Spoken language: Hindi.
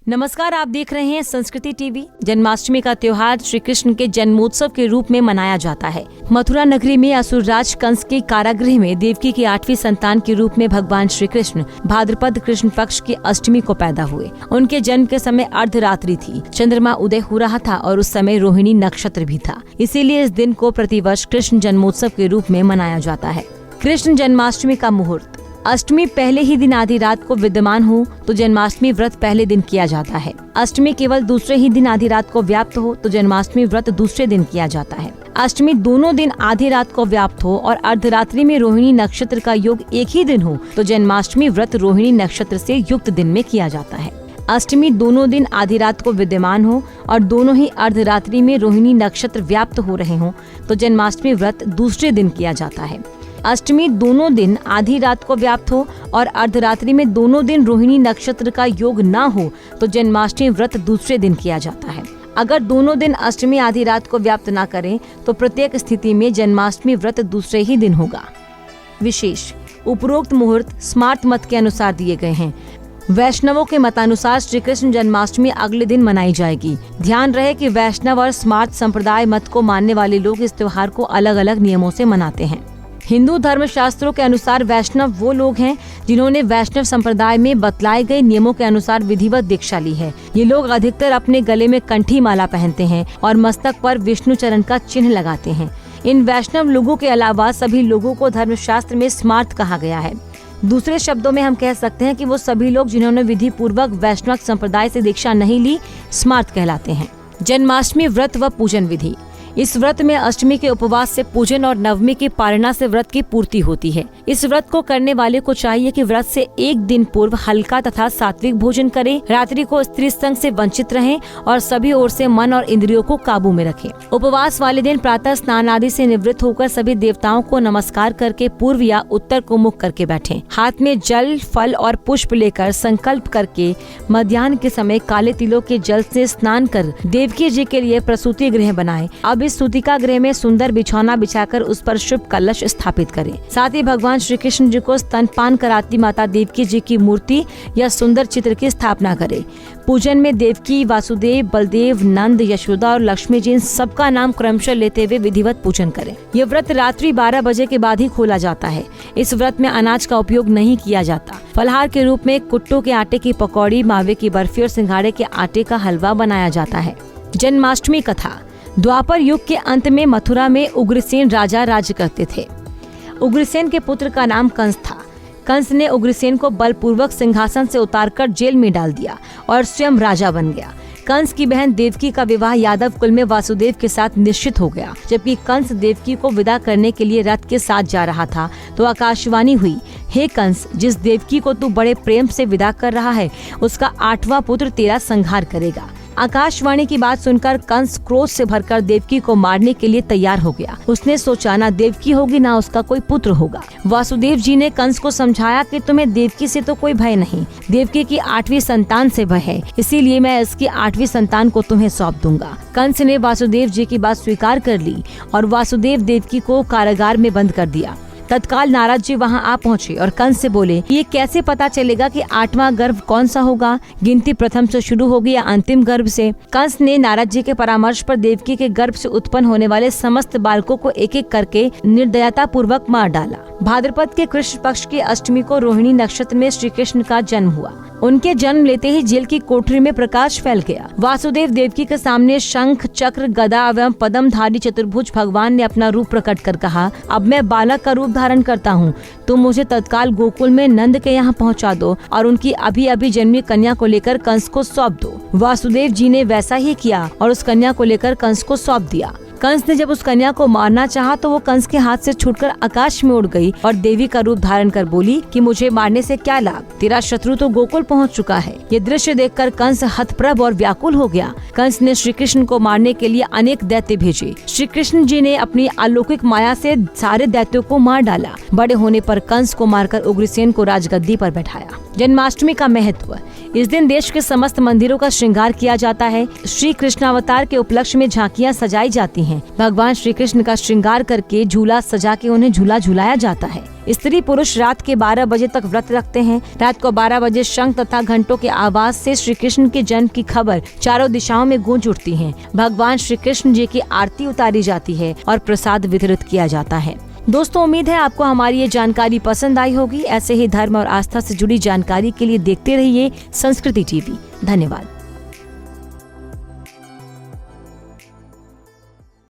नमस्कार, आप देख रहे हैं संस्कृति टीवी। जन्माष्टमी का त्योहार श्री कृष्ण के जन्मोत्सव के रूप में मनाया जाता है। मथुरा नगरी में असुरराज कंस के कारागृह में देवकी की 8वीं संतान के रूप में भगवान श्री कृष्ण भाद्रपद कृष्ण पक्ष की अष्टमी को पैदा हुए। उनके जन्म के समय अर्धरात्रि थी, चंद्रमा उदय हो रहा था और उस समय रोहिणी नक्षत्र भी था। इसीलिए इस दिन को प्रतिवर्ष कृष्ण जन्मोत्सव के रूप में मनाया जाता है। कृष्ण जन्माष्टमी का मुहूर्त। अष्टमी पहले ही दिन आधी रात को विद्यमान हो तो जन्माष्टमी व्रत पहले दिन किया जाता है। अष्टमी केवल दूसरे ही दिन आधी रात को व्याप्त हो तो जन्माष्टमी व्रत दूसरे दिन किया जाता है। अष्टमी दोनों दिन आधी रात को व्याप्त हो और अर्धरात्रि में रोहिणी नक्षत्र का योग एक ही दिन हो तो जन्माष्टमी व्रत रोहिणी नक्षत्र से युक्त दिन में किया जाता है। अष्टमी दोनों दिन आधी रात को विद्यमान हो और दोनों ही अर्धरात्रि में रोहिणी नक्षत्र व्याप्त हो रहे हों तो जन्माष्टमी व्रत दूसरे दिन किया जाता है। अष्टमी दोनों दिन आधी रात को व्याप्त हो और अर्धरात्रि में दोनों दिन रोहिणी नक्षत्र का योग ना हो तो जन्माष्टमी व्रत दूसरे दिन किया जाता है। अगर दोनों दिन अष्टमी आधी रात को व्याप्त ना करें तो प्रत्येक स्थिति में जन्माष्टमी व्रत दूसरे ही दिन होगा। विशेष उपरोक्त मुहूर्त स्मार्त मत के अनुसार दिए गए हैं। वैष्णवों के मतानुसार श्री कृष्ण जन्माष्टमी अगले दिन मनाई जाएगी। ध्यान रहे कि वैष्णव और स्मार्त संप्रदाय मत को मानने वाले लोग इस त्योहार को अलग अलग नियमों से मनाते हैं। हिंदू धर्म शास्त्रों के अनुसार वैष्णव वो लोग हैं जिन्होंने वैष्णव संप्रदाय में बतलाए गए नियमों के अनुसार विधिवत दीक्षा ली है। ये लोग अधिकतर अपने गले में कंठी माला पहनते हैं और मस्तक पर विष्णु चरण का चिन्ह लगाते हैं। इन वैष्णव लोगों के अलावा सभी लोगों को धर्मशास्त्र में स्मार्त कहा गया है। दूसरे शब्दों में हम कह सकते हैं कि वो सभी लोग जिन्होंने विधि पूर्वक वैष्णव संप्रदाय से दीक्षा नहीं ली स्मार्त कहलाते हैं। जन्माष्टमी व्रत व पूजन विधि। इस व्रत में अष्टमी के उपवास से पूजन और नवमी की पारणा से व्रत की पूर्ति होती है। इस व्रत को करने वाले को चाहिए कि व्रत से एक दिन पूर्व हल्का तथा सात्विक भोजन करें, रात्रि को स्त्री संग से वंचित रहें और सभी ओर से मन और इंद्रियों को काबू में रखें। उपवास वाले दिन प्रातः स्नान आदि से निवृत्त होकर सभी देवताओं को नमस्कार करके पूर्व या उत्तर को मुख करके बैठें। हाथ में जल, फल और पुष्प लेकर संकल्प करके मध्याह्न के समय काले तिलों के जल से स्नान कर देवकी जी के लिए प्रसूति गृह बनाएं। अब इस सूतिका गृह में सुंदर बिछौना बिछाकर उस पर शुभ कलश स्थापित करें। साथ ही भगवान श्री कृष्ण जी को स्तनपान कराती माता देवकी जी की मूर्ति या सुंदर चित्र की स्थापना करें। पूजन में देवकी, वासुदेव, बलदेव, नंद, यशोदा और लक्ष्मी जी सबका नाम क्रमशः लेते हुए विधिवत पूजन करें। यह व्रत रात्रि 12 बजे के बाद ही खोला जाता है। इस व्रत में अनाज का उपयोग नहीं किया जाता। फलहार के रूप में कुट्टू के आटे की पकौड़ी, मावे की बर्फी और सिंघाड़े के आटे का हलवा बनाया जाता है। जन्माष्टमी कथा। द्वापर युग के अंत में मथुरा में उग्रसेन राजा राज्य करते थे। उग्रसेन के पुत्र का नाम कंस था। कंस ने उग्रसेन को बलपूर्वक सिंहासन से उतारकर जेल में डाल दिया और स्वयं राजा बन गया। कंस की बहन देवकी का विवाह यादव कुल में वासुदेव के साथ निश्चित हो गया। जबकि कंस देवकी को विदा करने के लिए रथ के साथ जा रहा था तो आकाशवाणी हुई, हे कंस, जिस देवकी को तू बड़े प्रेम से विदा कर रहा है उसका 8वां पुत्र तेरा संहार करेगा। आकाशवाणी की बात सुनकर कंस क्रोध से भरकर देवकी को मारने के लिए तैयार हो गया। उसने सोचा ना देवकी होगी ना उसका कोई पुत्र होगा। वासुदेव जी ने कंस को समझाया कि तुम्हें देवकी से तो कोई भय नहीं, देवकी की 8वीं संतान से भय है, इसीलिए मैं इसकी 8वीं संतान को तुम्हें सौंप दूंगा। कंस ने वासुदेव जी की बात स्वीकार कर ली और वासुदेव देवकी को कारागार में बंद कर दिया। तत्काल नारद जी वहां आ पहुंचे और कंस से बोले, ये कैसे पता चलेगा कि 8वां गर्भ कौन सा होगा? गिनती प्रथम से शुरू होगी या अंतिम गर्भ से? कंस ने नारद जी के परामर्श पर देवकी के गर्भ से उत्पन्न होने वाले समस्त बालकों को एक एक करके निर्दयता पूर्वक मार डाला। भाद्रपद के कृष्ण पक्ष की अष्टमी को रोहिणी नक्षत्र में श्री कृष्ण का जन्म हुआ। उनके जन्म लेते ही जेल की कोठरी में प्रकाश फैल गया। वासुदेव देवकी के सामने शंख, चक्र, गदा एवं पद्मधारी चतुर्भुज भगवान ने अपना रूप प्रकट कर कहा, अब मैं बालक का रूप धारण करता हूँ। तुम मुझे तत्काल गोकुल में नंद के यहाँ पहुँचा दो और उनकी अभी अभी जन्मी कन्या को लेकर कंस को सौंप दो। वासुदेव जी ने वैसा ही किया और उस कन्या को लेकर कंस को सौंप दिया। कंस ने जब उस कन्या को मारना चाहा तो वो कंस के हाथ से छूटकर आकाश में उड़ गई और देवी का रूप धारण कर बोली कि मुझे मारने से क्या लाभ, तेरा शत्रु तो गोकुल पहुंच चुका है। ये दृश्य देखकर कंस हतप्रभ और व्याकुल हो गया। कंस ने श्री कृष्ण को मारने के लिए अनेक दैत्य भेजे। श्री कृष्ण जी ने अपनी अलौकिक माया से सारे दैत्यों को मार डाला। बड़े होने पर कंस को मारकर उग्रसेन को राजगद्दी पर बैठाया। जन्माष्टमी का महत्व। इस दिन देश के समस्त मंदिरों का श्रृंगार किया जाता है। श्री कृष्णावतार के उपलक्ष्य में झांकियां सजाई जाती हैं। भगवान श्री कृष्ण का श्रृंगार करके झूला सजा के उन्हें झूला झुलाया जाता है। स्त्री पुरुष रात के 12 बजे तक व्रत रखते हैं। रात को 12 बजे शंख तथा घंटों के आवाज से श्री कृष्ण के जन्म की खबर चारों दिशाओं में गूंज उठती है। भगवान श्री कृष्ण जी की आरती उतारी जाती है और प्रसाद वितरित किया जाता है। दोस्तों, उम्मीद है आपको हमारी ये जानकारी पसंद आई होगी। ऐसे ही धर्म और आस्था से जुड़ी जानकारी के लिए देखते रहिए संस्कृति टीवी। धन्यवाद।